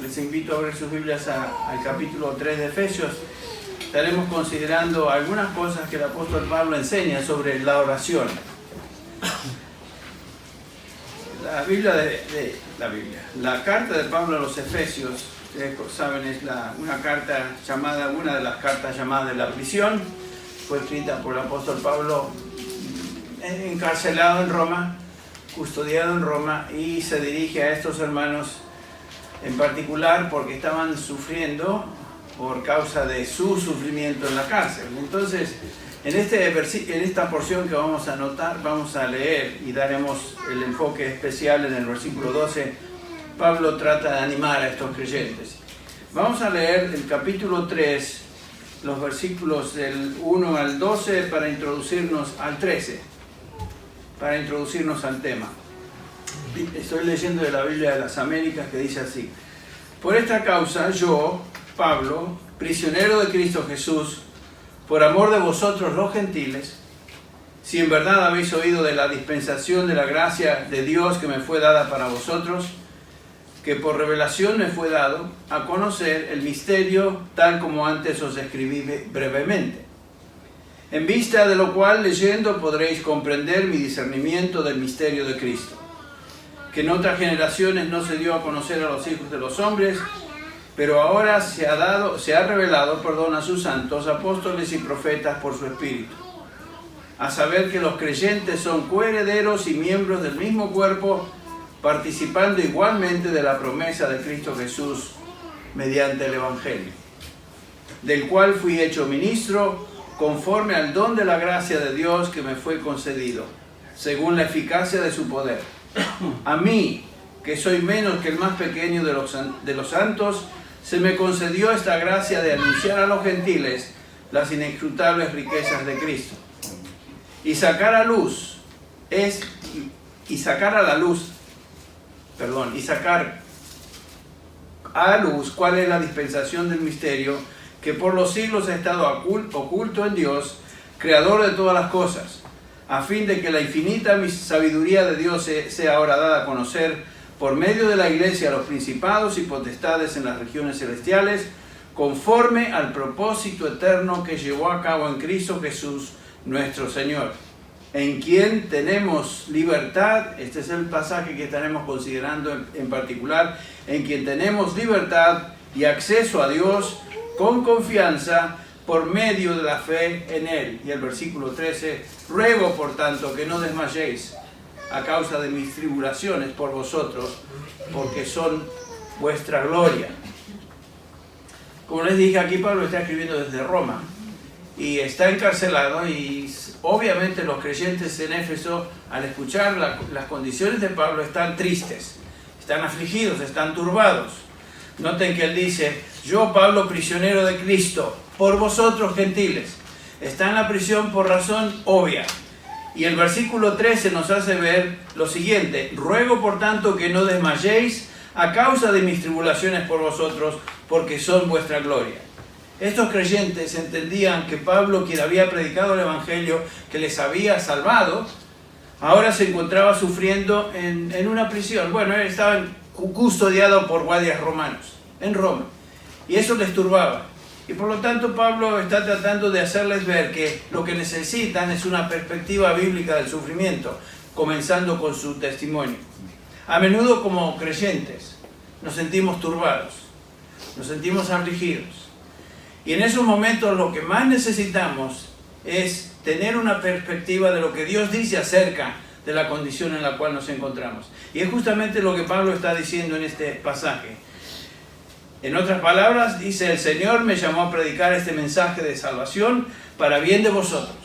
les invito a abrir sus Biblias al capítulo 3 de Efesios. Estaremos considerando algunas cosas que el apóstol Pablo enseña sobre la oración. La carta de Pablo a los Efesios, ustedes saben, es una de las cartas llamadas de la prisión. Fue escrita por el apóstol Pablo encarcelado en Roma, custodiado en Roma, y se dirige a estos hermanos en particular porque estaban sufriendo por causa de su sufrimiento en la cárcel. Entonces, en esta porción que vamos a leer y daremos el enfoque especial en el versículo 12, Pablo trata de animar a estos creyentes. Vamos a leer el capítulo 3, los versículos del 1 al 12 para introducirnos al 13, para introducirnos al tema. Estoy leyendo de la Biblia de las Américas, que dice así: por esta causa yo, Pablo, prisionero de Cristo Jesús, por amor de vosotros los gentiles, si en verdad habéis oído de la dispensación de la gracia de Dios que me fue dada para vosotros, que por revelación me fue dado a conocer el misterio tal como antes os escribí brevemente, en vista de lo cual leyendo podréis comprender mi discernimiento del misterio de Cristo, que en otras generaciones no se dio a conocer a los hijos de los hombres, pero ahora se ha revelado a sus santos, apóstoles y profetas por su Espíritu, a saber que los creyentes son coherederos y miembros del mismo cuerpo, participando igualmente de la promesa de Cristo Jesús mediante el Evangelio, del cual fui hecho ministro conforme al don de la gracia de Dios que me fue concedido, según la eficacia de su poder. A mí, que soy menos que el más pequeño de los santos, se me concedió esta gracia de anunciar a los gentiles las inescrutables riquezas de Cristo y sacar a la luz cuál es la dispensación del misterio que por los siglos ha estado oculto en Dios, creador de todas las cosas, a fin de que la infinita sabiduría de Dios sea ahora dada a conocer por medio de la Iglesia a los principados y potestades en las regiones celestiales, conforme al propósito eterno que llevó a cabo en Cristo Jesús nuestro Señor, en quien tenemos libertad. Este es el pasaje que estaremos considerando en particular, en quien tenemos libertad y acceso a Dios con confianza por medio de la fe en Él. Y el versículo 13, ruego por tanto que no desmayéis a causa de mis tribulaciones por vosotros, porque son vuestra gloria. Como les dije, aquí Pablo está escribiendo desde Roma y está encarcelado, y obviamente los creyentes en Éfeso, al escuchar las condiciones de Pablo, están tristes, están afligidos, están turbados. Noten que él dice: yo, Pablo, prisionero de Cristo, por vosotros gentiles. Está en la prisión por razón obvia. Y el versículo 13 nos hace ver lo siguiente: ruego por tanto que no desmayéis a causa de mis tribulaciones por vosotros, porque son vuestra gloria. Estos creyentes entendían que Pablo, quien había predicado el Evangelio, que les había salvado, ahora se encontraba sufriendo en una prisión. Bueno, él estaba custodiado por guardias romanos en Roma, y eso les turbaba. Y por lo tanto Pablo está tratando de hacerles ver que lo que necesitan es una perspectiva bíblica del sufrimiento, comenzando con su testimonio. A menudo como creyentes nos sentimos turbados, nos sentimos afligidos. Y en esos momentos lo que más necesitamos es tener una perspectiva de lo que Dios dice acerca de la condición en la cual nos encontramos. Y es justamente lo que Pablo está diciendo en este pasaje. En otras palabras, dice: el Señor me llamó a predicar este mensaje de salvación para bien de vosotros.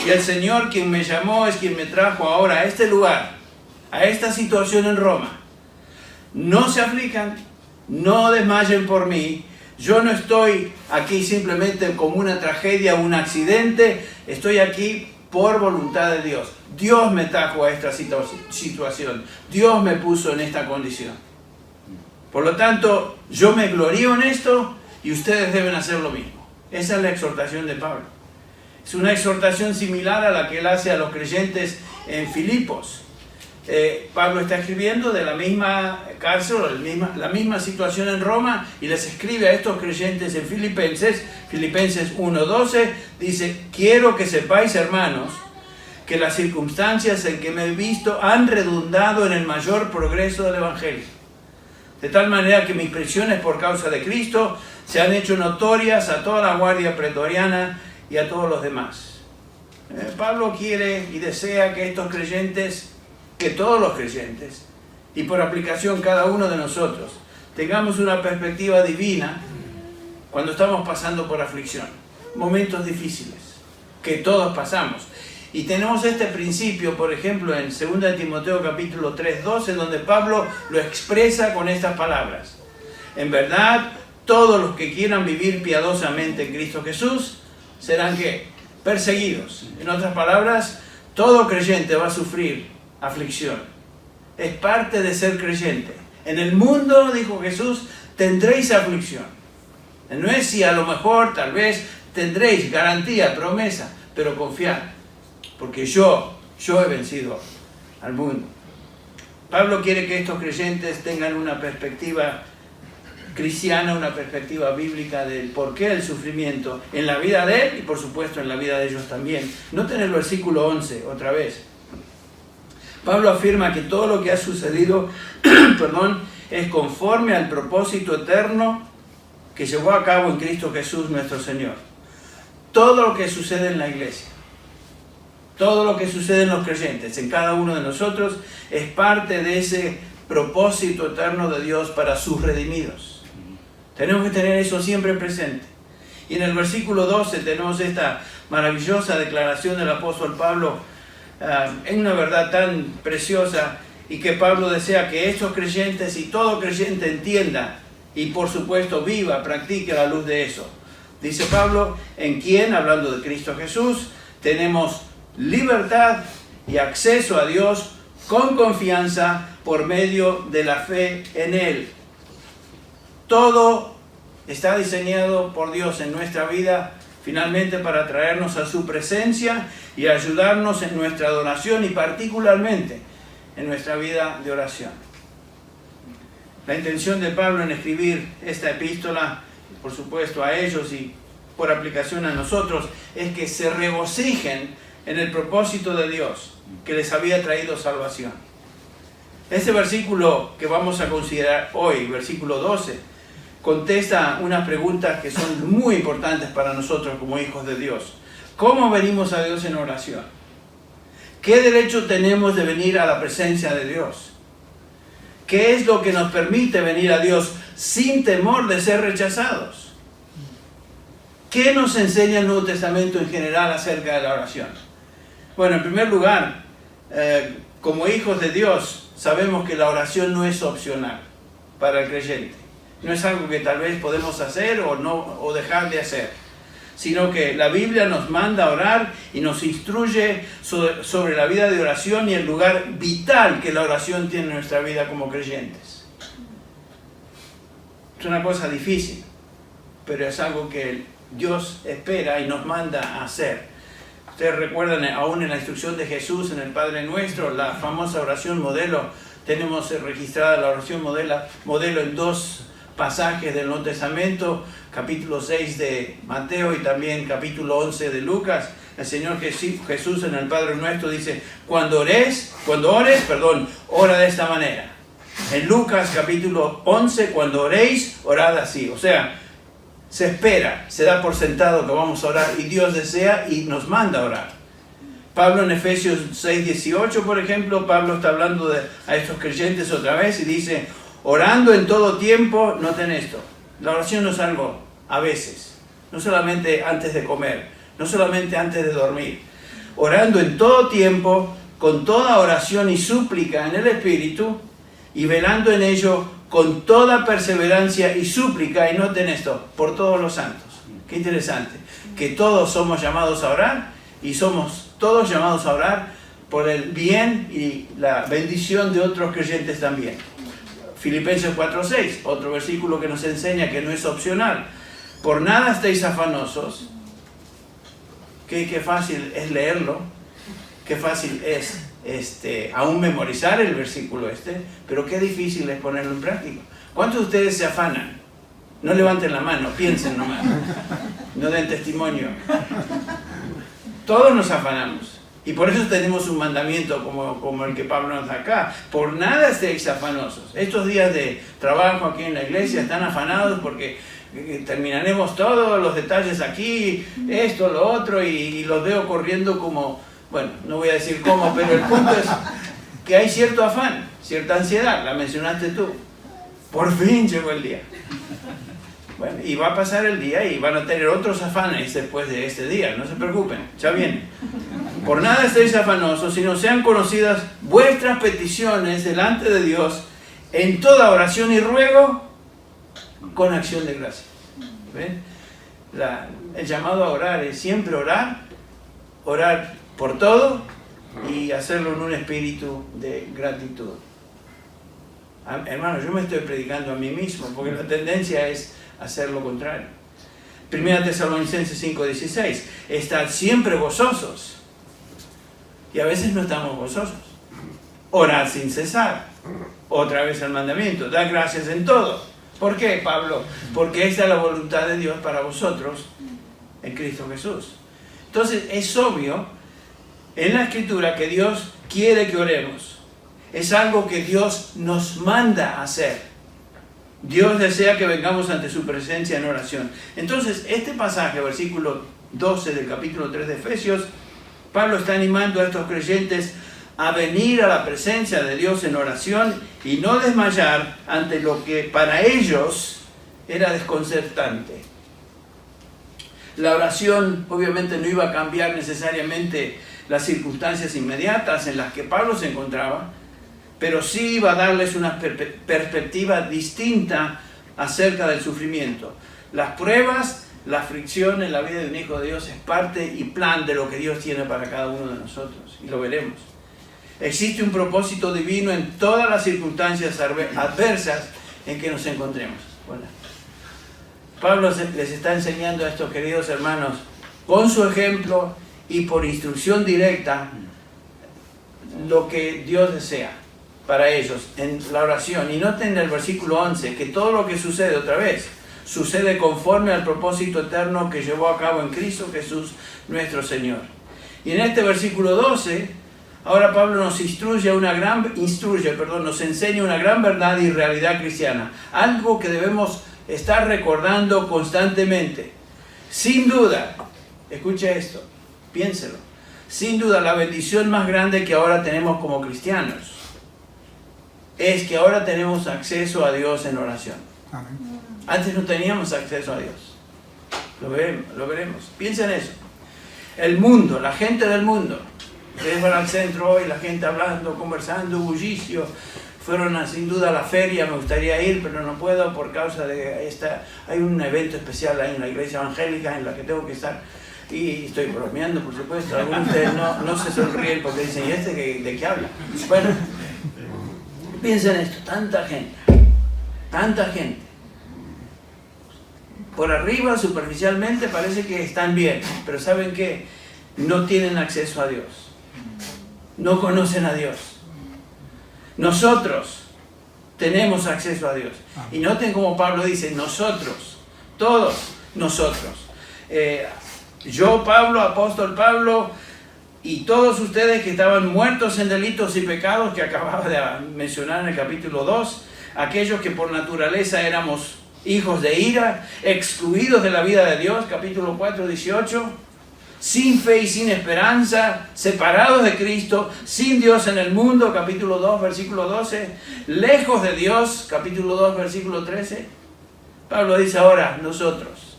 Y el Señor, quien me llamó, es quien me trajo ahora a este lugar, a esta situación en Roma. No se aflijan, no desmayen por mí. Yo no estoy aquí simplemente como una tragedia, un accidente. Estoy aquí por voluntad de Dios. Dios me trajo a esta situación. Dios me puso en esta condición. Por lo tanto, yo me glorío en esto y ustedes deben hacer lo mismo. Esa es la exhortación de Pablo. Es una exhortación similar a la que él hace a los creyentes en Filipos. Pablo está escribiendo de la misma cárcel, la misma situación en Roma, y les escribe a estos creyentes en Filipenses 1:12, dice: quiero que sepáis, hermanos, que las circunstancias en que me he visto han redundado en el mayor progreso del Evangelio, de tal manera que mis prisiones por causa de Cristo se han hecho notorias a toda la guardia pretoriana y a todos los demás. Pablo quiere y desea que estos creyentes, que todos los creyentes, y por aplicación cada uno de nosotros, tengamos una perspectiva divina cuando estamos pasando por aflicción, momentos difíciles, que todos pasamos. Y tenemos este principio, por ejemplo, en 2 Timoteo capítulo 3:12, donde Pablo lo expresa con estas palabras: en verdad, todos los que quieran vivir piadosamente en Cristo Jesús serán ¿qué? Perseguidos. En otras palabras, todo creyente va a sufrir aflicción. Es parte de ser creyente. En el mundo, dijo Jesús, tendréis aflicción. No es si a lo mejor, tal vez, tendréis garantía, promesa, pero confiad, porque yo he vencido al mundo. Pablo quiere que estos creyentes tengan una perspectiva cristiana, una perspectiva bíblica del porqué del sufrimiento en la vida de él y por supuesto en la vida de ellos también. Noten el versículo 11 otra vez. Pablo afirma que todo lo que ha sucedido es conforme al propósito eterno que llevó a cabo en Cristo Jesús nuestro Señor. Todo lo que sucede en la iglesia, todo lo que sucede en los creyentes, en cada uno de nosotros, es parte de ese propósito eterno de Dios para sus redimidos. Tenemos que tener eso siempre presente. Y en el versículo 12 tenemos esta maravillosa declaración del apóstol Pablo, en una verdad tan preciosa, y que Pablo desea que estos creyentes y todo creyente entienda y por supuesto viva, practique a la luz de eso. Dice Pablo: en quien, hablando de Cristo Jesús, tenemos libertad y acceso a Dios con confianza por medio de la fe en Él. Todo está diseñado por Dios en nuestra vida, finalmente para traernos a su presencia y ayudarnos en nuestra adoración y particularmente en nuestra vida de oración. La intención de Pablo en escribir esta epístola, por supuesto a ellos y por aplicación a nosotros, es que se regocijen en el propósito de Dios que les había traído salvación. Este versículo que vamos a considerar hoy, versículo 12, contesta unas preguntas que son muy importantes para nosotros como hijos de Dios. ¿Cómo venimos a Dios en oración? ¿Qué derecho tenemos de venir a la presencia de Dios? ¿Qué es lo que nos permite venir a Dios sin temor de ser rechazados? ¿Qué nos enseña el Nuevo Testamento en general acerca de la oración? Bueno, en primer lugar, como hijos de Dios, sabemos que la oración no es opcional para el creyente. No es algo que tal vez podemos hacer o dejar de hacer, sino que la Biblia nos manda a orar y nos instruye sobre la vida de oración y el lugar vital que la oración tiene en nuestra vida como creyentes. Es una cosa difícil, pero es algo que Dios espera y nos manda a hacer. Ustedes recuerdan aún en la instrucción de Jesús en el Padre Nuestro, la famosa oración modelo. Tenemos registrada la oración modelo en dos pasajes del Nuevo Testamento, capítulo 6 de Mateo y también capítulo 11 de Lucas. El Señor Jesús en el Padre Nuestro dice: cuando ores, ora de esta manera. En Lucas capítulo 11, cuando oréis, orad así. O sea, se espera, se da por sentado que vamos a orar y Dios desea y nos manda a orar. Pablo en Efesios 6:18, por ejemplo, Pablo está hablando a estos creyentes otra vez y dice: orando en todo tiempo. Noten esto, la oración no es algo a veces, no solamente antes de comer, no solamente antes de dormir. Orando en todo tiempo, con toda oración y súplica en el Espíritu, y velando en ello con toda perseverancia y súplica, y noten esto, por todos los santos. Qué interesante, que todos somos llamados a orar, y somos todos llamados a orar por el bien y la bendición de otros creyentes también. Filipenses 4:6, otro versículo que nos enseña que no es opcional. Por nada estéis afanosos. Qué fácil es leerlo, qué fácil es aún memorizar el versículo pero qué difícil es ponerlo en práctica. ¿Cuántos de ustedes se afanan? No levanten la mano, piensen nomás, no den testimonio. Todos nos afanamos. Y por eso tenemos un mandamiento como el que Pablo nos da acá. Por nada estéis afanosos. Estos días de trabajo aquí en la iglesia están afanados porque terminaremos todos los detalles aquí, esto, lo otro, y los veo corriendo como, bueno, no voy a decir cómo, pero el punto es que hay cierto afán, cierta ansiedad, la mencionaste tú. Por fin llegó el día. Bueno, y va a pasar el día y van a tener otros afanes después de este día, no se preocupen, ya viene. Por nada estéis afanosos, sino sean conocidas vuestras peticiones delante de Dios en toda oración y ruego con acción de gracia. ¿Ven? El llamado a orar es siempre orar por todo y hacerlo en un espíritu de gratitud. Hermano, yo me estoy predicando a mí mismo porque la tendencia es hacer lo contrario. 1 Tesalonicenses 5:16, estad siempre gozosos. Y a veces no estamos gozosos. Orad sin cesar. Otra vez el mandamiento, dad gracias en todo. ¿Por qué, Pablo? Porque esta es la voluntad de Dios para vosotros en Cristo Jesús. Entonces es obvio en la Escritura que Dios quiere que oremos. Es algo que Dios nos manda a hacer. Dios desea que vengamos ante su presencia en oración. Entonces, este pasaje, versículo 12 del capítulo 3 de Efesios, Pablo está animando a estos creyentes a venir a la presencia de Dios en oración y no desmayar ante lo que para ellos era desconcertante. La oración obviamente no iba a cambiar necesariamente las circunstancias inmediatas en las que Pablo se encontraba, pero sí iba a darles una perspectiva distinta acerca del sufrimiento. Las pruebas, la fricción en la vida de un hijo de Dios es parte y plan de lo que Dios tiene para cada uno de nosotros, y lo veremos. Existe un propósito divino en todas las circunstancias adversas en que nos encontremos. Bueno, Pablo les está enseñando a estos queridos hermanos, con su ejemplo y por instrucción directa, lo que Dios desea para ellos en la oración. Y noten el versículo 11, que todo lo que sucede otra vez, sucede conforme al propósito eterno que llevó a cabo en Cristo Jesús nuestro Señor. Y en este versículo 12, ahora Pablo nos nos enseña una gran verdad y realidad cristiana, algo que debemos estar recordando constantemente. Sin duda, escuche esto, piénselo, sin duda la bendición más grande que ahora tenemos como cristianos es que ahora tenemos acceso a Dios en oración. Amén. Antes no teníamos acceso a Dios. Lo veremos. Piensa en eso. El mundo, la gente del mundo. Ustedes van al centro hoy, la gente hablando, conversando, bullicio. Fueron sin duda a la feria, me gustaría ir, pero no puedo por causa de hay un evento especial ahí en la iglesia evangélica en la que tengo que estar. Y estoy bromeando, por supuesto. Algunos de ustedes no se sonríen porque dicen, ¿y de qué habla? Bueno, piensa en esto, tanta gente. Por arriba, superficialmente, parece que están bien, pero ¿saben qué? No tienen acceso a Dios. No conocen a Dios. Nosotros tenemos acceso a Dios. Y noten como Pablo dice, nosotros, todos nosotros. Yo, Pablo, apóstol Pablo, y todos ustedes que estaban muertos en delitos y pecados que acababa de mencionar en el capítulo 2, aquellos que por naturaleza éramos hijos de ira, excluidos de la vida de Dios, capítulo 4, 18, sin fe y sin esperanza, separados de Cristo, sin Dios en el mundo, capítulo 2, versículo 12, lejos de Dios, capítulo 2, versículo 13. Pablo dice ahora, nosotros,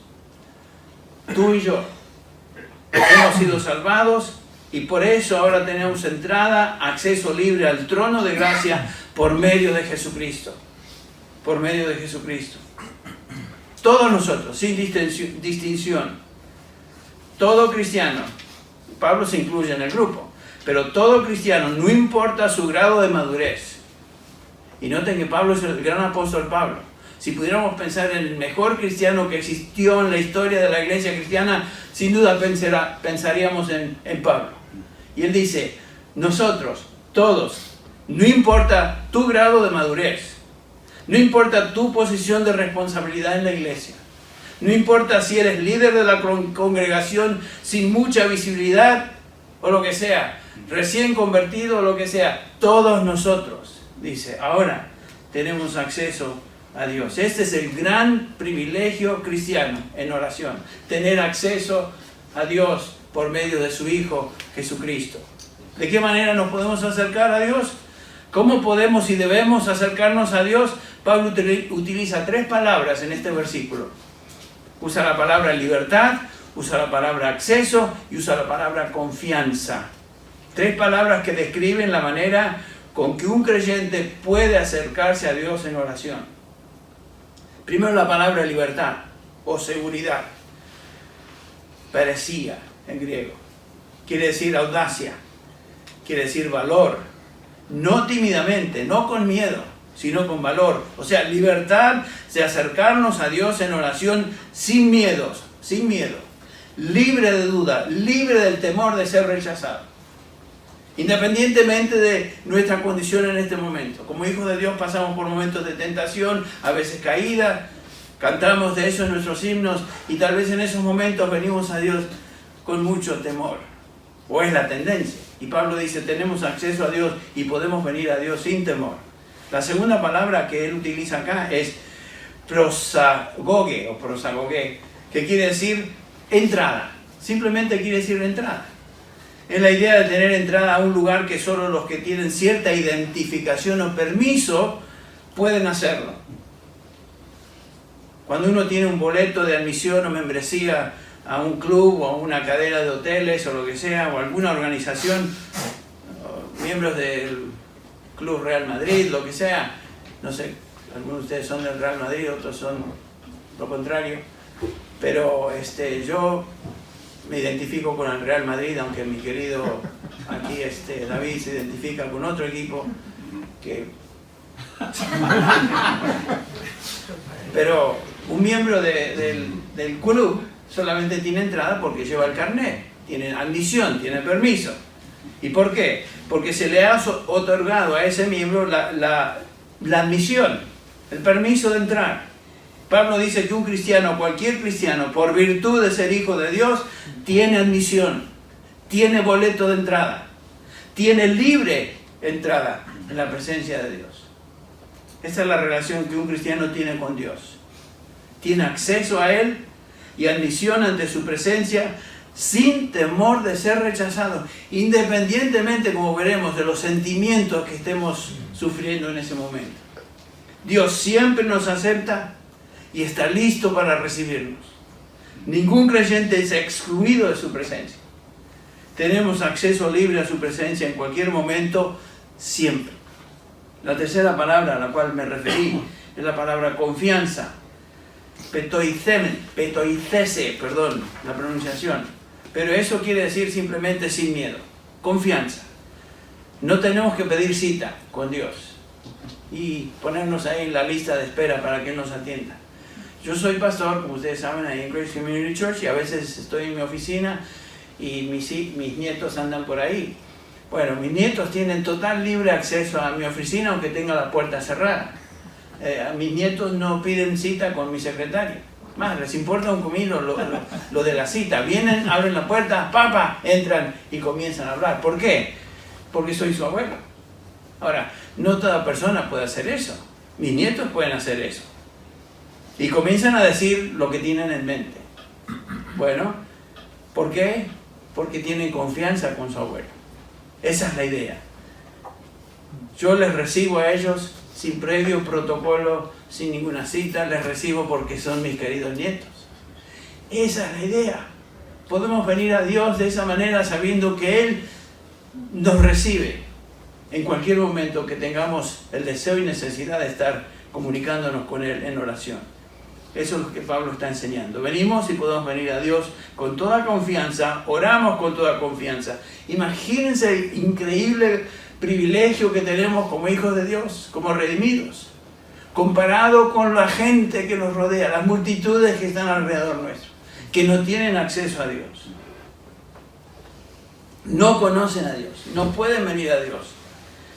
tú y yo, hemos sido salvados y por eso ahora tenemos entrada, acceso libre al trono de gracia por medio de Jesucristo. Por medio de Jesucristo. Todos nosotros, sin distinción, todo cristiano, Pablo se incluye en el grupo, pero todo cristiano, no importa su grado de madurez. Y noten que Pablo es el gran apóstol Pablo. Si pudiéramos pensar en el mejor cristiano que existió en la historia de la iglesia cristiana, sin duda pensaríamos en Pablo. Y él dice, nosotros, Todos. No importa tu grado de madurez. No importa tu posición de responsabilidad en la iglesia. No importa si eres líder de la congregación sin mucha visibilidad o lo que sea, recién convertido o lo que sea. Todos nosotros, dice, ahora tenemos acceso a Dios. Este es el gran privilegio cristiano en oración. Tener acceso a Dios por medio de su Hijo Jesucristo. ¿De qué manera nos podemos acercar a Dios? ¿Cómo podemos y debemos acercarnos a Dios? Pablo utiliza 3 palabras en este versículo. Usa la palabra libertad, usa la palabra acceso y usa la palabra confianza. 3 palabras que describen la manera con que un creyente puede acercarse a Dios en oración. Primero la palabra libertad o seguridad. Parecía en griego. Quiere decir audacia. Quiere decir valor. No tímidamente, no con miedo, sino con valor. O sea, libertad de acercarnos a Dios en oración sin miedos, sin miedo. Libre de duda, libre del temor de ser rechazado. Independientemente de nuestra condición en este momento. Como hijos de Dios pasamos por momentos de tentación, a veces caída. Cantamos de eso en nuestros himnos y tal vez en esos momentos venimos a Dios con mucho temor. O es la tendencia. Y Pablo dice, tenemos acceso a Dios y podemos venir a Dios sin temor. La segunda palabra que él utiliza acá es prosagoge o prosagoge, que quiere decir entrada. Simplemente quiere decir entrada. Es la idea de tener entrada a un lugar que solo los que tienen cierta identificación o permiso pueden hacerlo. Cuando uno tiene un boleto de admisión o membresía a un club o a una cadena de hoteles o lo que sea, o alguna organización, miembros del Club Real Madrid, lo que sea, no sé, algunos de ustedes son del Real Madrid, otros son lo contrario, pero yo me identifico con el Real Madrid, aunque mi querido aquí David se identifica con otro equipo que... Pero un miembro del club solamente tiene entrada porque lleva el carnet, tiene admisión, tiene permiso. ¿Y por qué? Porque se le ha otorgado a ese miembro la admisión, el permiso de entrar. Pablo dice que un cristiano, cualquier cristiano, por virtud de ser hijo de Dios, tiene admisión, tiene boleto de entrada, tiene libre entrada en la presencia de Dios. Esa es la relación que un cristiano tiene con Dios. Tiene acceso a Él y admisión ante su presencia sin temor de ser rechazado, independientemente, como veremos, de los sentimientos que estemos sufriendo en ese momento. Dios siempre nos acepta y está listo para recibirnos. Ningún creyente es excluido de su presencia. Tenemos acceso libre a su presencia en cualquier momento, siempre. La tercera palabra a la cual me referí es la palabra confianza. Petoicese, perdón, la pronunciación. Pero eso quiere decir simplemente sin miedo. Confianza. No tenemos que pedir cita con Dios y ponernos ahí en la lista de espera para que Él nos atienda. Yo soy pastor, como ustedes saben, ahí en Grace Community Church, y a veces estoy en mi oficina y mis nietos andan por ahí. Bueno, mis nietos tienen total libre acceso a mi oficina aunque tenga la puerta cerrada. Mis nietos no piden cita con mi secretaria. Más, les importa un comino lo de la cita. Vienen, abren la puerta, papá, entran y comienzan a hablar. ¿Por qué? Porque soy su abuelo. Ahora, no toda persona puede hacer eso. Mis nietos pueden hacer eso. Y comienzan a decir lo que tienen en mente. Bueno, ¿por qué? Porque tienen confianza con su abuelo. Esa es la idea. Yo les recibo a ellos sin previo protocolo, sin ninguna cita, les recibo porque son mis queridos nietos. Esa es la idea. Podemos venir a Dios de esa manera sabiendo que Él nos recibe en cualquier momento que tengamos el deseo y necesidad de estar comunicándonos con Él en oración. Eso es lo que Pablo está enseñando. Venimos y podemos venir a Dios con toda confianza, oramos con toda confianza. Imagínense el increíble privilegio que tenemos como hijos de Dios, como redimidos, comparado con la gente que nos rodea, las multitudes que están alrededor nuestro, que no tienen acceso a Dios, no conocen a Dios, no pueden venir a Dios.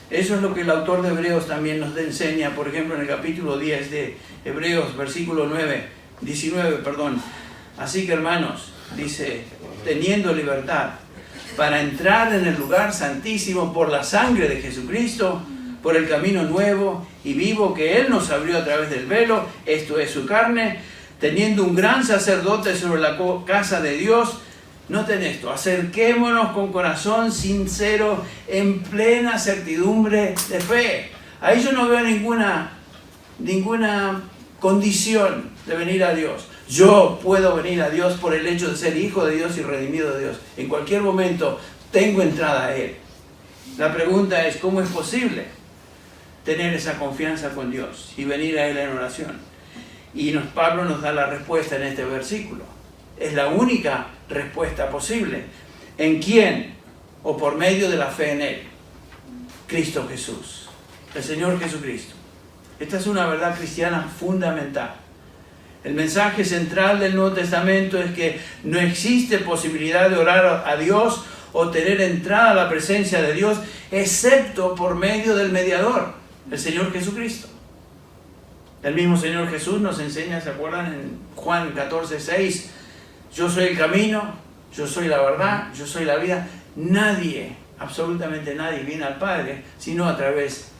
Eso es lo que el autor de Hebreos también nos enseña, por ejemplo, en el capítulo 10 de Hebreos, versículo 19. Así que, hermanos, dice, teniendo libertad para entrar en el lugar santísimo por la sangre de Jesucristo, por el camino nuevo y vivo que Él nos abrió a través del velo, esto es su carne, teniendo un gran sacerdote sobre la casa de Dios. Noten esto, acerquémonos con corazón sincero, en plena certidumbre de fe. Ahí yo no veo ninguna condición de venir a Dios. Yo puedo venir a Dios por el hecho de ser hijo de Dios y redimido de Dios. En cualquier momento tengo entrada a Él. La pregunta es, ¿cómo es posible tener esa confianza con Dios y venir a Él en oración? Y Pablo nos da la respuesta en este versículo. Es la única respuesta posible. ¿En quién? O por medio de la fe en Él. Cristo Jesús, el Señor Jesucristo. Esta es una verdad cristiana fundamental. El mensaje central del Nuevo Testamento es que no existe posibilidad de orar a Dios o tener entrada a la presencia de Dios, excepto por medio del mediador, el Señor Jesucristo. El mismo Señor Jesús nos enseña, ¿se acuerdan? En Juan 14:6, yo soy el camino, yo soy la verdad, yo soy la vida. Nadie, absolutamente nadie, viene al Padre, sino a través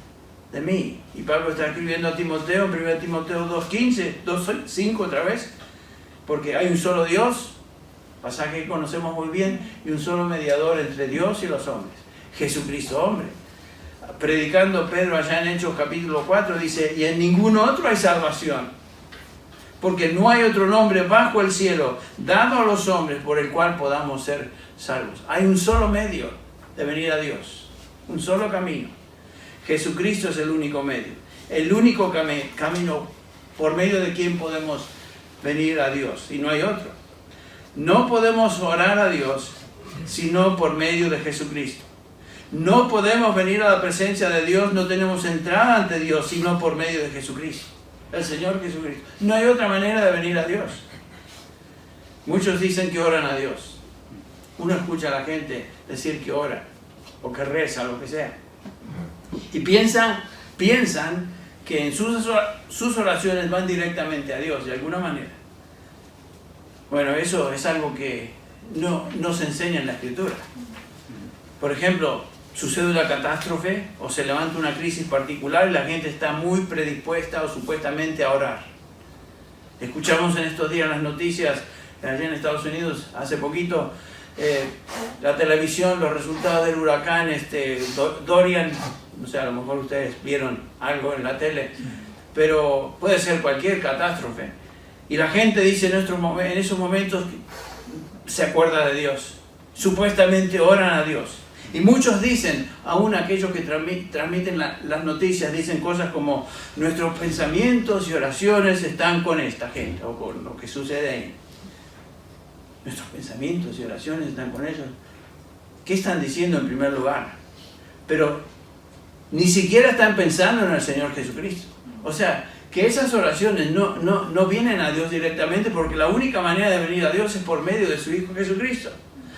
de mí. Y Pablo está escribiendo a Timoteo, en 1 Timoteo 2:15, 2:5 otra vez, porque hay un solo Dios, pasaje que conocemos muy bien, y un solo mediador entre Dios y los hombres, Jesucristo hombre. Predicando Pedro allá en Hechos capítulo 4 dice, y en ningún otro hay salvación, porque no hay otro nombre bajo el cielo dado a los hombres por el cual podamos ser salvos. Hay un solo medio de venir a Dios, un solo camino. Jesucristo es el único medio, el único camino por medio de quien podemos venir a Dios, y no hay otro. No podemos orar a Dios sino por medio de Jesucristo. No podemos venir a la presencia de Dios, no tenemos entrada ante Dios, sino por medio de Jesucristo, el Señor Jesucristo. No hay otra manera de venir a Dios. Muchos dicen que oran a Dios. Uno escucha a la gente decir que ora, o que reza, lo que sea. Y piensan que en sus oraciones van directamente a Dios, de alguna manera. Bueno, eso es algo que no se enseña en la Escritura. Por ejemplo, sucede una catástrofe o se levanta una crisis particular y la gente está muy predispuesta o supuestamente a orar. Escuchamos en estos días las noticias allá en Estados Unidos, hace poquito, la televisión, los resultados del huracán Dorian. No sé, a lo mejor ustedes vieron algo en la tele, pero puede ser cualquier catástrofe. Y la gente dice en esos momentos se acuerda de Dios. Supuestamente oran a Dios. Y muchos dicen, aún aquellos que transmiten las noticias, dicen cosas como, nuestros pensamientos y oraciones están con esta gente, o con lo que sucede ahí. Nuestros pensamientos y oraciones están con ellos. ¿Qué están diciendo en primer lugar? Pero ni siquiera están pensando en el Señor Jesucristo. O sea, que esas oraciones no vienen a Dios directamente, porque la única manera de venir a Dios es por medio de su Hijo Jesucristo.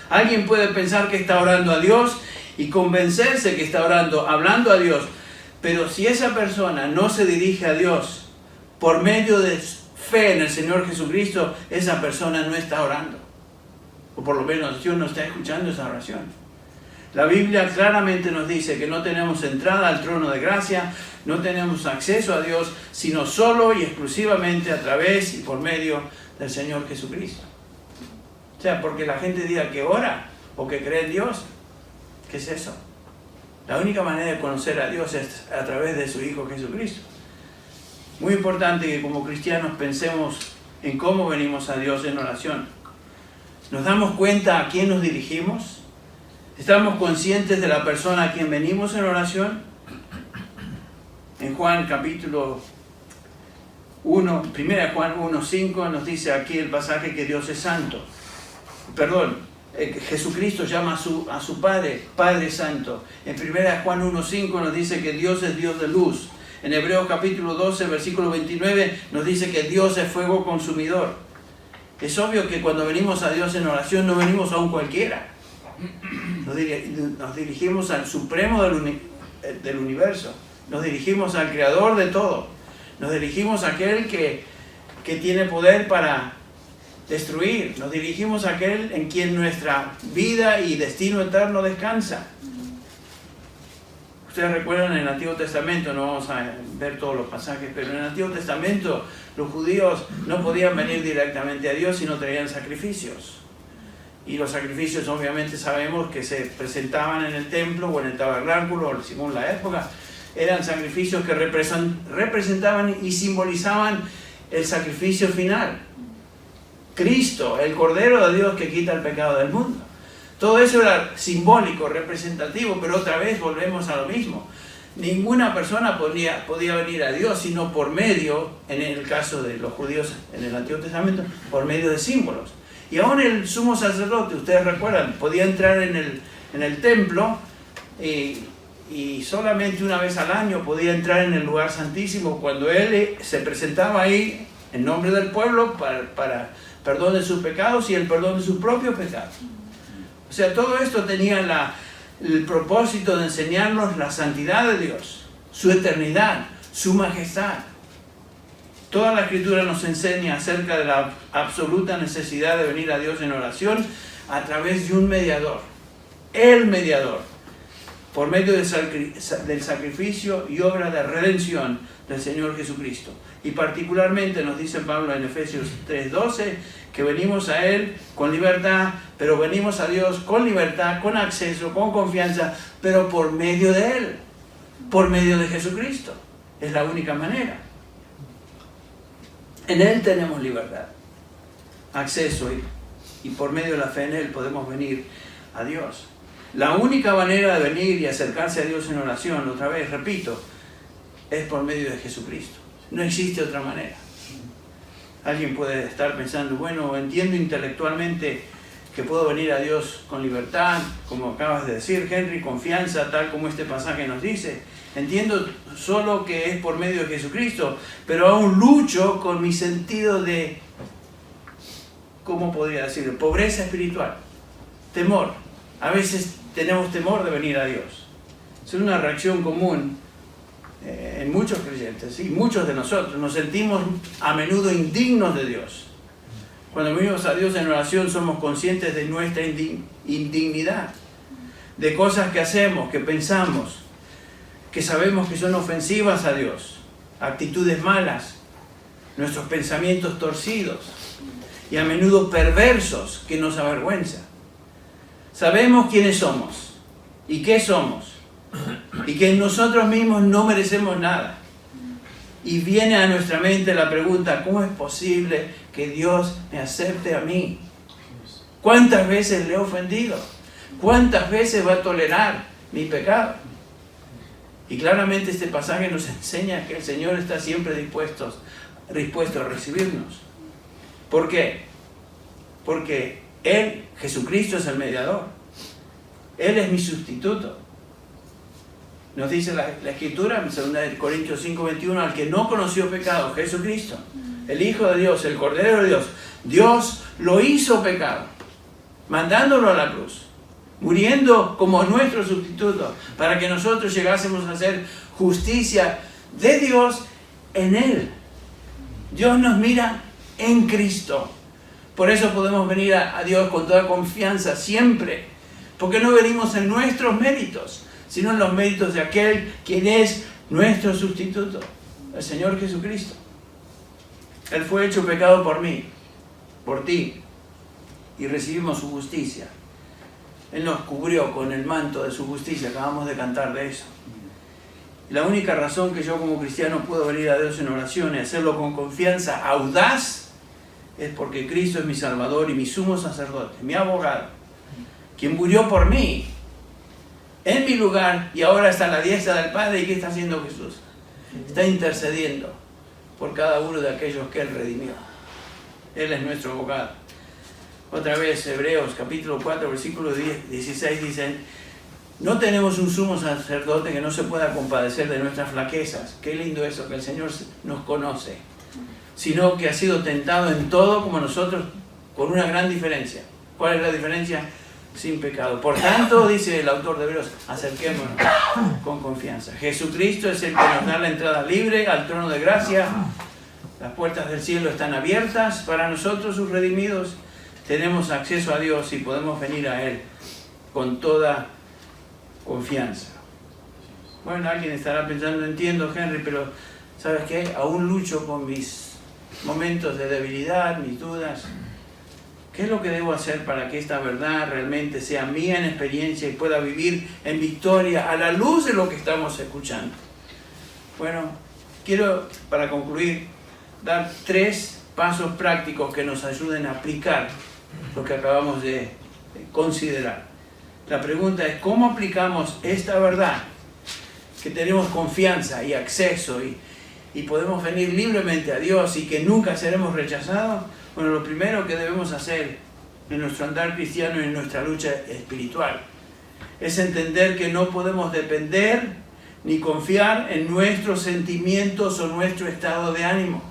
Alguien puede pensar que está orando a Dios y convencerse que está orando, hablando a Dios, pero si esa persona no se dirige a Dios por medio de fe en el Señor Jesucristo, esa persona no está orando. O por lo menos Dios no está escuchando esa oración. La Biblia claramente nos dice que no tenemos entrada al trono de gracia, no tenemos acceso a Dios, sino solo y exclusivamente a través y por medio del Señor Jesucristo. O sea, porque la gente diga que ora o que cree en Dios, ¿qué es eso? La única manera de conocer a Dios es a través de su Hijo Jesucristo. Muy importante que como cristianos pensemos en cómo venimos a Dios en oración. ¿Nos damos cuenta a quién nos dirigimos? ¿Estamos conscientes de la persona a quien venimos en oración? En Juan capítulo 1, 1 Juan 1:5 nos dice aquí el pasaje que Dios es santo. Jesucristo llama a su Padre, Padre Santo. En 1 Juan 1:5 nos dice que Dios es Dios de luz. En Hebreos capítulo 12, versículo 29 nos dice que Dios es fuego consumidor. Es obvio que cuando venimos a Dios en oración no venimos a un cualquiera. Nos dirigimos al Supremo del del universo. Nos dirigimos al Creador de todo. Nos dirigimos a aquel que tiene poder para destruir. Nos dirigimos a aquel en quien nuestra vida y destino eterno descansa. Ustedes recuerdan en el Antiguo Testamento, no vamos a ver todos los pasajes, pero en el Antiguo Testamento los judíos no podían venir directamente a Dios si no traían sacrificios. Y los sacrificios obviamente sabemos que se presentaban en el templo o en el tabernáculo, según la época, eran sacrificios que representaban y simbolizaban el sacrificio final. Cristo, el Cordero de Dios que quita el pecado del mundo. Todo eso era simbólico, representativo, pero otra vez volvemos a lo mismo. Ninguna persona podía venir a Dios sino por medio, en el caso de los judíos en el Antiguo Testamento, por medio de símbolos. Y aún el sumo sacerdote, ustedes recuerdan, podía entrar en el templo y solamente una vez al año podía entrar en el lugar santísimo cuando él se presentaba ahí en nombre del pueblo para perdón de sus pecados y el perdón de sus propios pecados. O sea, todo esto tenía el propósito de enseñarnos la santidad de Dios, su eternidad, su majestad. Toda la Escritura nos enseña acerca de la absoluta necesidad de venir a Dios en oración a través de un mediador, el mediador, por medio del sacrificio y obra de redención del Señor Jesucristo. Y particularmente nos dice Pablo en Efesios 3:12 que venimos a Él con libertad, pero venimos a Dios con libertad, con acceso, con confianza, pero por medio de Él, por medio de Jesucristo. Es la única manera. En Él tenemos libertad, acceso y por medio de la fe en Él podemos venir a Dios. La única manera de venir y acercarse a Dios en oración, otra vez, repito, es por medio de Jesucristo. No existe otra manera. Alguien puede estar pensando, bueno, entiendo intelectualmente que puedo venir a Dios con libertad, como acabas de decir, Henry, confianza, tal como este pasaje nos dice. Entiendo solo que es por medio de Jesucristo, pero aún lucho con mi sentido de, ¿cómo podría decir? Pobreza espiritual, temor. A veces tenemos temor de venir a Dios. Es una reacción común en muchos creyentes y muchos de nosotros. Nos sentimos a menudo indignos de Dios. Cuando venimos a Dios en oración somos conscientes de nuestra indignidad, de cosas que hacemos, que pensamos, que sabemos que son ofensivas a Dios, actitudes malas, nuestros pensamientos torcidos y a menudo perversos que nos avergüenzan. Sabemos quiénes somos y qué somos y que nosotros mismos no merecemos nada. Y viene a nuestra mente la pregunta, ¿cómo es posible que Dios me acepte a mí? ¿Cuántas veces le he ofendido? ¿Cuántas veces va a tolerar mi pecado? Y claramente este pasaje nos enseña que el Señor está siempre dispuesto a recibirnos. ¿Por qué? Porque Él, Jesucristo, es el mediador. Él es mi sustituto. Nos dice la Escritura en 2 Corintios 5:21, al que no conoció pecado, Jesucristo, el Hijo de Dios, el Cordero de Dios, Dios lo hizo pecado, mandándolo a la cruz, muriendo como nuestro sustituto, para que nosotros llegásemos a hacer justicia de Dios en Él. Dios nos mira en Cristo. Por eso podemos venir a Dios con toda confianza siempre, porque no venimos en nuestros méritos, sino en los méritos de aquel quien es nuestro sustituto, el Señor Jesucristo. Él fue hecho pecado por mí, por ti, y recibimos su justicia. Él nos cubrió con el manto de su justicia, acabamos de cantar de eso. Y la única razón que yo como cristiano puedo venir a Dios en oración y hacerlo con confianza audaz, es porque Cristo es mi Salvador y mi sumo sacerdote, mi abogado, quien murió por mí, en mi lugar, y ahora está a la diestra del Padre. ¿Y qué está haciendo Jesús? Está intercediendo por cada uno de aquellos que Él redimió. Él es nuestro abogado. Otra vez, Hebreos capítulo 4, versículo 16 dicen, no tenemos un sumo sacerdote que no se pueda compadecer de nuestras flaquezas. Qué lindo eso, que el Señor nos conoce. Sino que ha sido tentado en todo como nosotros, con una gran diferencia. ¿Cuál es la diferencia? sin pecado. Por tanto, dice el autor de Hebreos, acerquémonos con confianza. Jesucristo es el que nos da la entrada libre al trono de gracia. Las puertas del cielo están abiertas para nosotros, sus redimidos. Tenemos acceso a Dios y podemos venir a Él con toda confianza. Bueno, alguien estará pensando, entiendo, Henry, pero ¿sabes qué? Aún lucho con mis momentos de debilidad, mis dudas. ¿Qué es lo que debo hacer para que esta verdad realmente sea mía en experiencia y pueda vivir en victoria a la luz de lo que estamos escuchando? Bueno, quiero, para concluir, dar 3 pasos prácticos que nos ayuden a aplicar lo que acabamos de considerar. La pregunta es, ¿cómo aplicamos esta verdad? Que tenemos confianza y acceso y podemos venir libremente a Dios y que nunca seremos rechazados. Bueno, lo primero que debemos hacer en nuestro andar cristiano y en nuestra lucha espiritual es entender que no podemos depender ni confiar en nuestros sentimientos o nuestro estado de ánimo.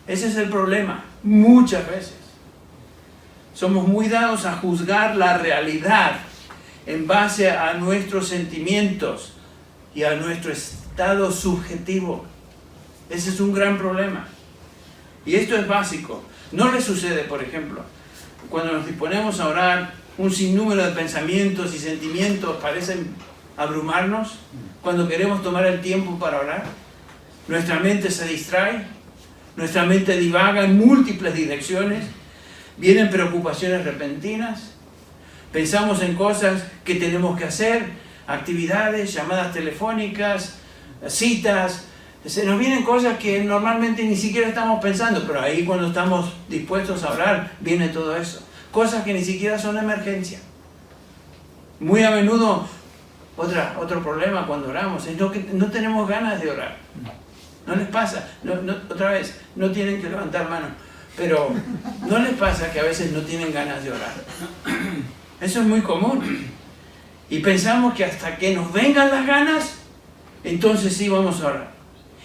Ese es el problema, muchas veces. Somos muy dados a juzgar la realidad en base a nuestros sentimientos y a nuestro estado subjetivo. Ese es un gran problema. Y esto es básico. No le sucede, por ejemplo, cuando nos disponemos a orar, un sinnúmero de pensamientos y sentimientos parecen abrumarnos. Cuando queremos tomar el tiempo para orar, nuestra mente se distrae, nuestra mente divaga en múltiples direcciones, vienen preocupaciones repentinas, pensamos en cosas que tenemos que hacer, actividades, llamadas telefónicas, citas. Se nos vienen cosas que normalmente ni siquiera estamos pensando, pero ahí cuando estamos dispuestos a orar, viene todo eso. Cosas que ni siquiera son emergencia. Muy a menudo, otro problema cuando oramos es que no tenemos ganas de orar. ¿No les pasa? Otra vez, no tienen que levantar mano, pero ¿no les pasa que a veces no tienen ganas de orar? Eso es muy común. Y pensamos que hasta que nos vengan las ganas, entonces sí vamos a orar.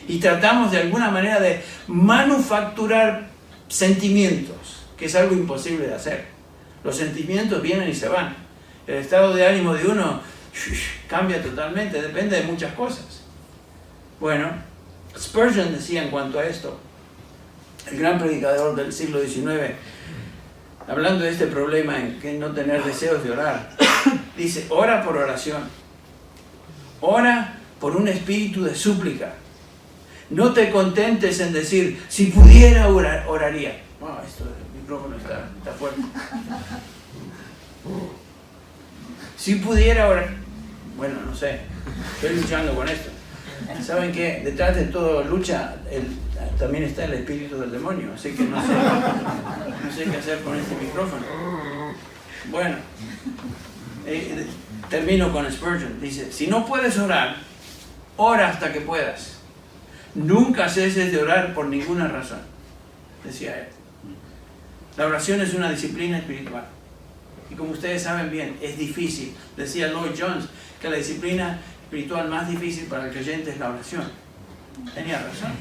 Y tratamos de alguna manera de manufacturar sentimientos, que es algo imposible de hacer. Los sentimientos vienen y se van. El estado de ánimo de uno cambia totalmente, depende de muchas cosas. Bueno, Spurgeon decía en cuanto a esto, el gran predicador del siglo XIX, hablando de este problema en que no tener deseos de orar, dice, ora por oración, ora por un espíritu de súplica. No te contentes en decir, si pudiera oraría. Oh, esto del micrófono está fuerte. Si pudiera orar. Bueno, no sé, estoy luchando con esto. ¿Saben qué? Detrás de toda lucha también está el espíritu del demonio, así que no sé qué hacer con este micrófono. Bueno, termino con Spurgeon. Dice, si no puedes orar, ora hasta que puedas. Nunca ceses de orar por ninguna razón, decía él. La oración es una disciplina espiritual. Y como ustedes saben bien, es difícil. Decía Lloyd Jones que la disciplina espiritual más difícil para el creyente es la oración. Tenía razón.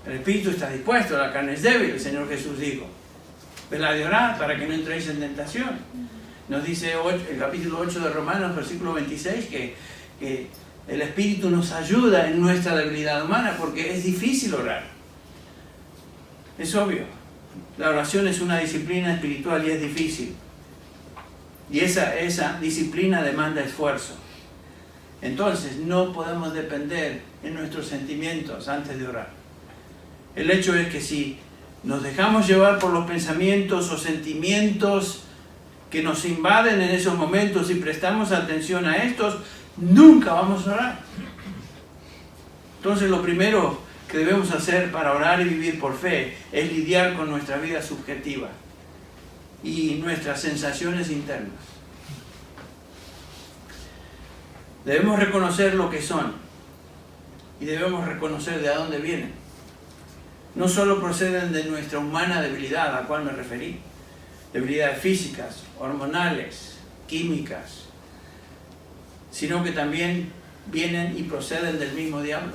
El espíritu está dispuesto, la carne es débil, el Señor Jesús dijo. Velad y orad para que no entréis en tentación. Nos dice el capítulo 8 de Romanos, versículo 26, que el Espíritu nos ayuda en nuestra debilidad humana porque es difícil orar. Es obvio. La oración es una disciplina espiritual y es difícil. Y esa disciplina demanda esfuerzo. Entonces, no podemos depender en nuestros sentimientos antes de orar. El hecho es que si nos dejamos llevar por los pensamientos o sentimientos que nos invaden en esos momentos y prestamos atención a estos, nunca vamos a orar. Entonces lo primero que debemos hacer para orar y vivir por fe es lidiar con nuestra vida subjetiva y nuestras sensaciones internas. Debemos reconocer lo que son y debemos reconocer de dónde vienen. No solo proceden de nuestra humana debilidad, a la cual me referí, debilidades físicas, hormonales, químicas, sino que también vienen y proceden del mismo diablo,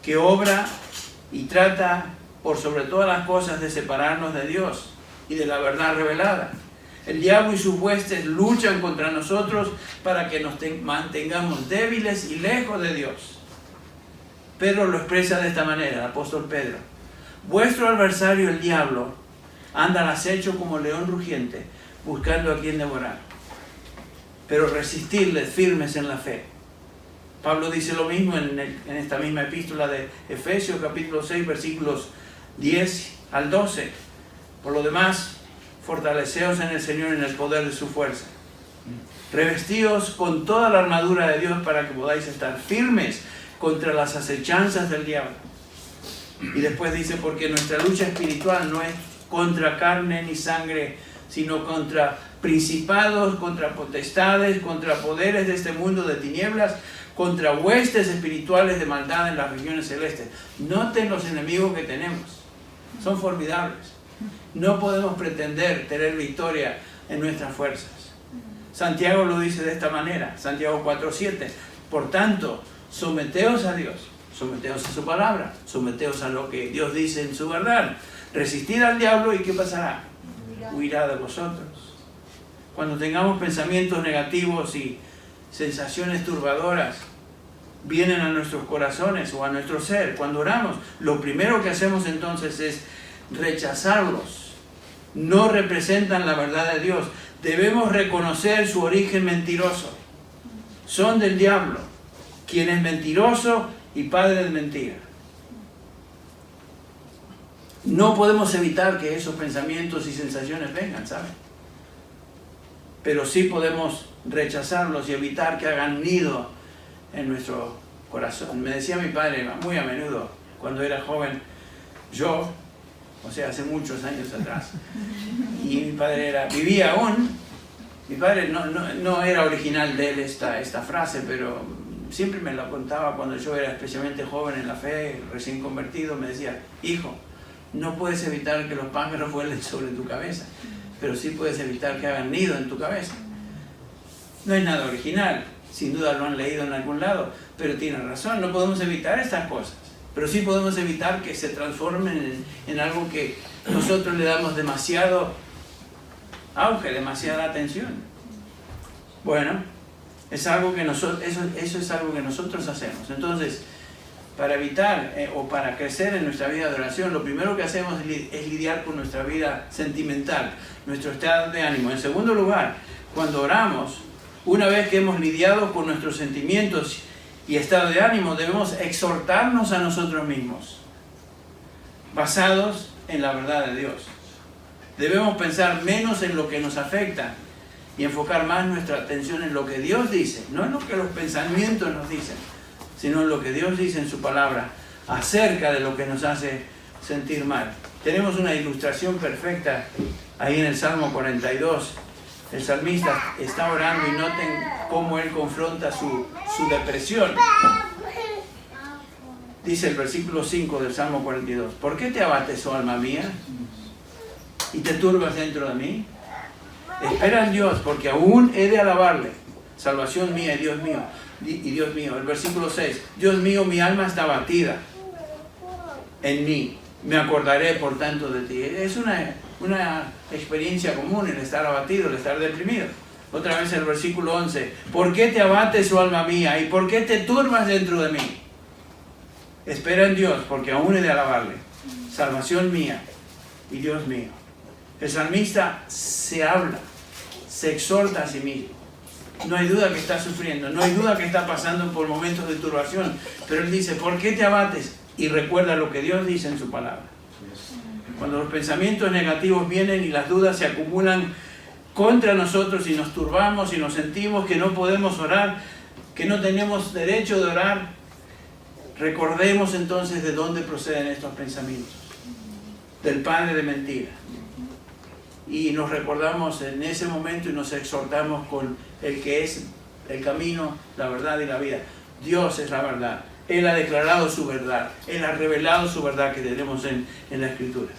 que obra y trata por sobre todas las cosas de separarnos de Dios y de la verdad revelada. El diablo y sus huestes luchan contra nosotros para que nos mantengamos débiles y lejos de Dios. Pedro lo expresa de esta manera, el apóstol Pedro. Vuestro adversario, el diablo, anda al acecho como león rugiente, buscando a quien devorar. Pero resistidle firmes en la fe. Pablo dice lo mismo en esta misma epístola de Efesios, capítulo 6, versículos 10 al 12. Por lo demás, fortaleceos en el Señor en el poder de su fuerza. Revestíos con toda la armadura de Dios para que podáis estar firmes contra las acechanzas del diablo. Y después dice, porque nuestra lucha espiritual no es contra carne ni sangre, sino contra principados, contra potestades, contra poderes de este mundo de tinieblas, contra huestes espirituales de maldad en las regiones celestes. Noten los enemigos que tenemos. Son formidables. No podemos pretender tener victoria en nuestras fuerzas. Santiago lo dice de esta manera, Santiago 4:7. Por tanto, someteos a Dios, someteos a su palabra, someteos a lo que Dios dice en su verdad. Resistid al diablo y ¿qué pasará? Huirá de vosotros. Cuando tengamos pensamientos negativos y sensaciones turbadoras vienen a nuestros corazones o a nuestro ser, cuando oramos, lo primero que hacemos entonces es rechazarlos. No representan la verdad de Dios. Debemos reconocer su origen mentiroso. Son del diablo, quien es mentiroso y padre de mentira. No podemos evitar que esos pensamientos y sensaciones vengan, ¿saben? Pero sí podemos rechazarlos y evitar que hagan nido en nuestro corazón. Me decía mi padre muy a menudo, cuando era joven, hace muchos años atrás, y mi padre vivía aún. Mi padre no era original de él esta frase, pero siempre me lo contaba cuando yo era especialmente joven en la fe, recién convertido. Me decía, hijo, no puedes evitar que los pájaros vuelen sobre tu cabeza, pero sí puedes evitar que hagan nido en tu cabeza. No es nada original, sin duda lo han leído en algún lado, pero tiene razón, no podemos evitar estas cosas, pero sí podemos evitar que se transformen en algo que nosotros le damos demasiado auge, demasiada atención. Bueno, es algo que eso es algo que nosotros hacemos. Entonces, para evitar o para crecer en nuestra vida de oración, lo primero que hacemos es lidiar con nuestra vida sentimental, nuestro estado de ánimo. En segundo lugar, cuando oramos, una vez que hemos lidiado con nuestros sentimientos y estado de ánimo, debemos exhortarnos a nosotros mismos, basados en la verdad de Dios. Debemos pensar menos en lo que nos afecta y enfocar más nuestra atención en lo que Dios dice, no en lo que los pensamientos nos dicen, sino en lo que Dios dice en su palabra acerca de lo que nos hace sentir mal. Tenemos una ilustración perfecta ahí en el Salmo 42. El salmista está orando y noten cómo él confronta su depresión. Dice el versículo 5 del Salmo 42. ¿Por qué te abates, oh alma mía, y te turbas dentro de mí? Espera en Dios, porque aún he de alabarle. Salvación mía y Dios mío. El versículo 6. Dios mío, mi alma está abatida en mí. Me acordaré, por tanto, de ti. Es una experiencia común el estar abatido, el estar deprimido. Otra vez el versículo 11. ¿Por qué te abates, oh alma mía? ¿Y por qué te turbas dentro de mí? Espera en Dios, porque aún he de alabarle. Salvación mía y Dios mío. El salmista se habla, se exhorta a sí mismo. No hay duda que está sufriendo, no hay duda que está pasando por momentos de turbación, pero él dice, ¿por qué te abates? Y recuerda lo que Dios dice en su palabra. Cuando los pensamientos negativos vienen y las dudas se acumulan contra nosotros y nos turbamos y nos sentimos que no podemos orar, que no tenemos derecho de orar, recordemos entonces de dónde proceden estos pensamientos. Del padre de mentira. Y nos recordamos en ese momento y nos exhortamos con el que es el camino, la verdad y la vida. Dios es la verdad. Él ha declarado su verdad. Él ha revelado su verdad que tenemos en la Escritura.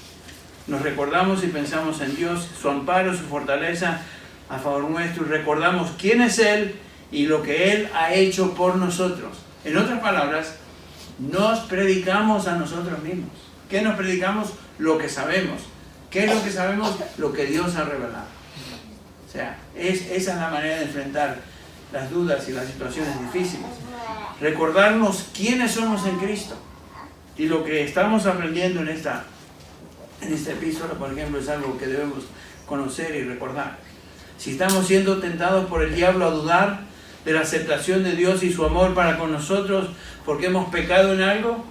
Nos recordamos y pensamos en Dios, su amparo, su fortaleza a favor nuestro. Y recordamos quién es Él y lo que Él ha hecho por nosotros. En otras palabras, nos predicamos a nosotros mismos. ¿Qué nos predicamos? Lo que sabemos. ¿Qué es lo que sabemos? Lo que Dios ha revelado. O sea, esa es la manera de enfrentar las dudas y las situaciones difíciles. Recordarnos quiénes somos en Cristo. Y lo que estamos aprendiendo en esta epístola, por ejemplo, es algo que debemos conocer y recordar. Si estamos siendo tentados por el diablo a dudar de la aceptación de Dios y su amor para con nosotros porque hemos pecado en algo,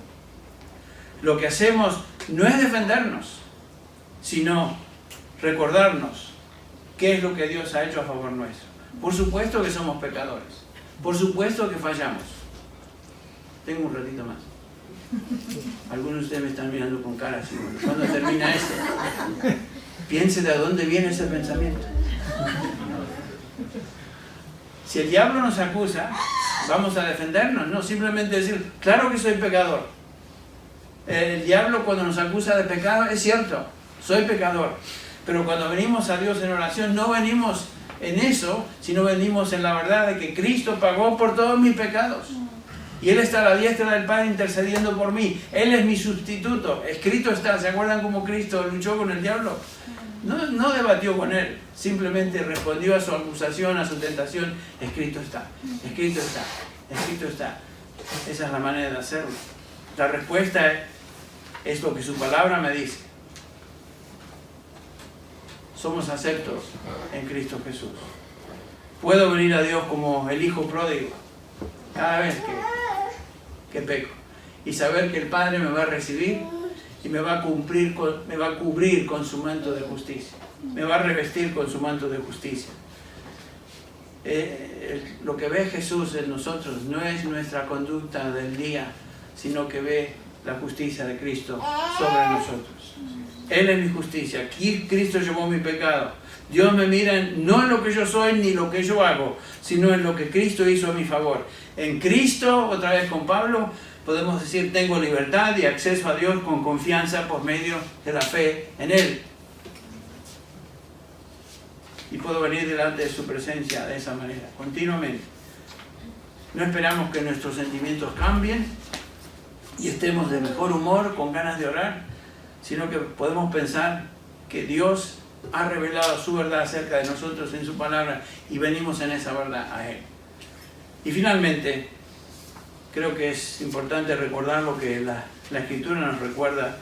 lo que hacemos no es defendernos, sino recordarnos qué es lo que Dios ha hecho a favor nuestro. Por supuesto que somos pecadores, por supuesto que fallamos. Tengo un ratito más. Algunos de ustedes me están mirando con cara así. ¿Cuándo termina esto? Piense de dónde viene ese pensamiento. Si el diablo nos acusa, vamos a defendernos, no simplemente decir, claro que soy pecador. El diablo cuando nos acusa de pecado, es cierto, soy pecador. Pero cuando venimos a Dios en oración, no venimos en eso, sino venimos en la verdad de que Cristo pagó por todos mis pecados. Y Él está a la diestra del Padre intercediendo por mí. Él es mi sustituto. Escrito está. ¿Se acuerdan cómo Cristo luchó con el diablo? No debatió con Él. Simplemente respondió a su acusación, a su tentación. Escrito está. Escrito está. Escrito está. Esa es la manera de hacerlo. La respuesta es lo que su palabra me dice. Somos aceptos en Cristo Jesús. Puedo venir a Dios como el hijo pródigo cada vez que peco y saber que el Padre me va a recibir y me va a cubrir con su manto de justicia, me va a revestir con su manto de justicia. Lo que ve Jesús en nosotros no es nuestra conducta del día, sino que ve la justicia de Cristo sobre nosotros. Él es mi justicia. Aquí Cristo llevó mi pecado. Dios me mira no en lo que yo soy ni lo que yo hago, sino en lo que Cristo hizo a mi favor. En Cristo, otra vez con Pablo, podemos decir, tengo libertad y acceso a Dios con confianza por medio de la fe en Él. Y puedo venir delante de su presencia de esa manera, continuamente. No esperamos que nuestros sentimientos cambien y estemos de mejor humor, con ganas de orar, sino que podemos pensar que Dios ha revelado su verdad acerca de nosotros en su palabra y venimos en esa verdad a Él. Y finalmente, creo que es importante recordar lo que la Escritura nos recuerda.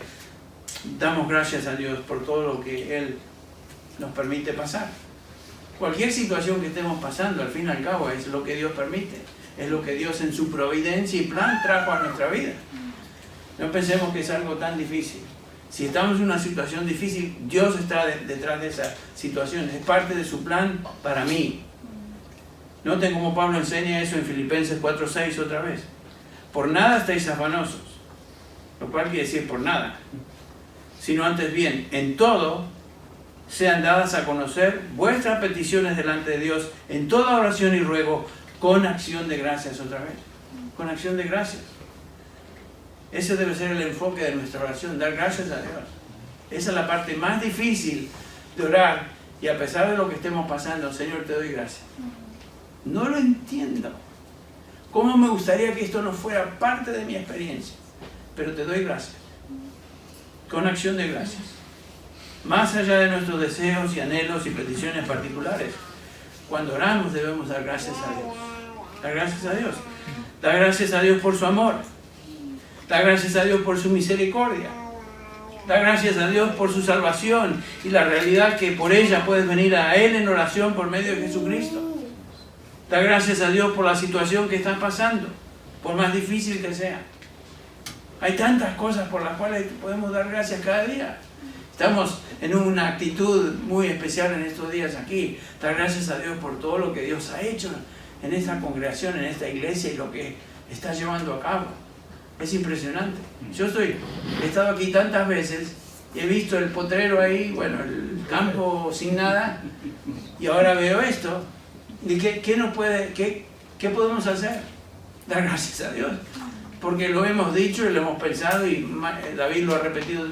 Damos gracias a Dios por todo lo que Él nos permite pasar. Cualquier situación que estemos pasando, al fin y al cabo, es lo que Dios permite. Es lo que Dios en su providencia y plan trajo a nuestra vida. No pensemos que es algo tan difícil. Si estamos en una situación difícil, Dios está detrás de esa situación. Es parte de su plan para mí. Noten cómo Pablo enseña eso en Filipenses 4:6 otra vez. Por nada estáis afanosos, lo cual quiere decir por nada, sino antes bien, en todo sean dadas a conocer vuestras peticiones delante de Dios, en toda oración y ruego, con acción de gracias otra vez. Con acción de gracias. Ese debe ser el enfoque de nuestra oración, dar gracias a Dios. Esa es la parte más difícil de orar, y a pesar de lo que estemos pasando, Señor, te doy gracias. No lo entiendo. ¿Cómo me gustaría que esto no fuera parte de mi experiencia? Pero te doy gracias. Con acción de gracias. Más allá de nuestros deseos y anhelos y peticiones particulares, cuando oramos debemos dar gracias a Dios. Dar gracias a Dios. Dar gracias a Dios por su amor. Dar gracias a Dios por su misericordia. Dar gracias a Dios por su salvación y la realidad que por ella puedes venir a Él en oración por medio de Jesucristo. Dar gracias a Dios por la situación que estás pasando, por más difícil que sea. Hay tantas cosas por las cuales podemos dar gracias cada día. Estamos en una actitud muy especial en estos días aquí. Dar gracias a Dios por todo lo que Dios ha hecho en esta congregación, en esta iglesia y lo que está llevando a cabo. Es impresionante. He estado aquí tantas veces y he visto el potrero ahí, bueno, el campo sin nada, y ahora veo esto. ¿Y qué podemos hacer? Dar gracias a Dios. Porque lo hemos dicho y lo hemos pensado y David lo ha repetido.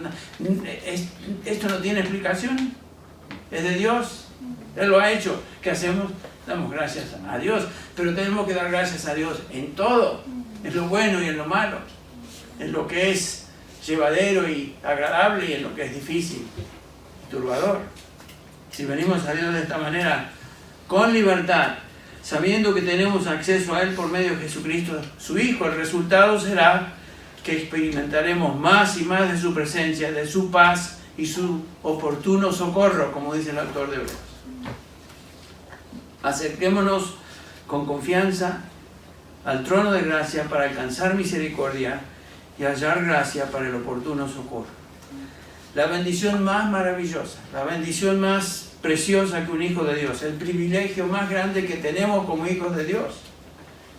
Esto no tiene explicación. Es de Dios. Él lo ha hecho. ¿Qué hacemos? Damos gracias a Dios. Pero tenemos que dar gracias a Dios en todo. En lo bueno y en lo malo. En lo que es llevadero y agradable y en lo que es difícil, turbador. Si venimos a Dios de esta manera, con libertad, sabiendo que tenemos acceso a Él por medio de Jesucristo, su Hijo, el resultado será que experimentaremos más y más de su presencia, de su paz y su oportuno socorro, como dice el autor de Hebreos. Acerquémonos con confianza al trono de gracia para alcanzar misericordia y hallar gracia para el oportuno socorro. La bendición más maravillosa, la bendición más preciosa que un hijo de Dios, el privilegio más grande que tenemos como hijos de Dios,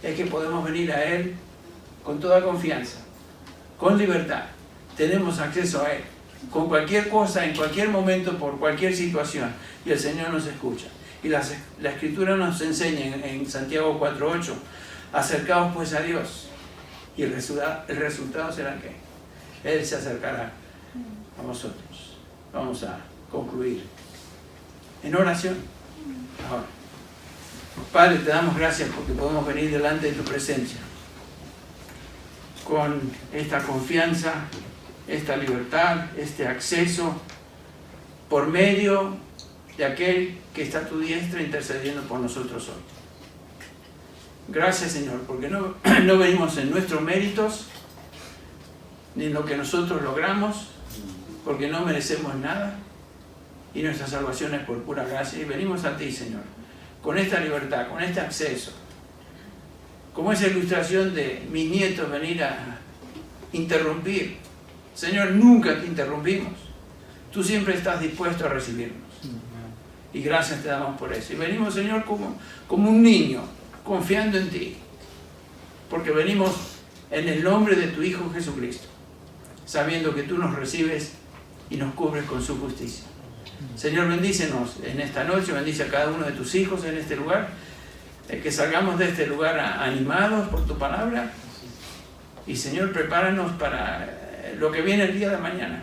es que podemos venir a Él con toda confianza, con libertad. Tenemos acceso a Él, con cualquier cosa, en cualquier momento, por cualquier situación, y el Señor nos escucha. Y la Escritura nos enseña en Santiago 4:8, acercaos pues a Dios, y el resultado será que Él se acercará a vosotros. Vamos a concluir en oración. Ahora, Padre, te damos gracias porque podemos venir delante de tu presencia con esta confianza, esta libertad, este acceso por medio de aquel que está a tu diestra intercediendo por nosotros hoy. Gracias, Señor, porque no venimos en nuestros méritos ni en lo que nosotros logramos, porque no merecemos nada y nuestra salvación es por pura gracia, y venimos a ti, Señor, con esta libertad, con este acceso, como esa ilustración de mis nietos venir a interrumpir. Señor, nunca te interrumpimos, tú siempre estás dispuesto a recibirnos, y gracias te damos por eso. Y venimos, Señor, como un niño, confiando en ti, porque venimos en el nombre de tu Hijo Jesucristo, sabiendo que tú nos recibes y nos cubres con su justicia. Señor, bendícenos en esta noche, bendice a cada uno de tus hijos en este lugar, que salgamos de este lugar animados por tu palabra, y Señor, prepáranos para lo que viene el día de mañana.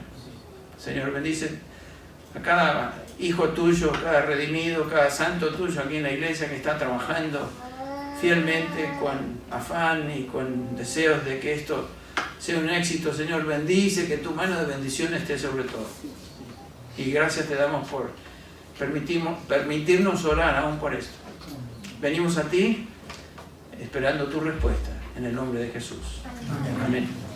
Señor, bendice a cada hijo tuyo, cada redimido, cada santo tuyo aquí en la iglesia que está trabajando fielmente, con afán y con deseos de que esto sea un éxito. Señor, bendice, que tu mano de bendición esté sobre todo. Y gracias te damos por permitirnos orar aún por esto. Venimos a ti esperando tu respuesta, en el nombre de Jesús. Amén.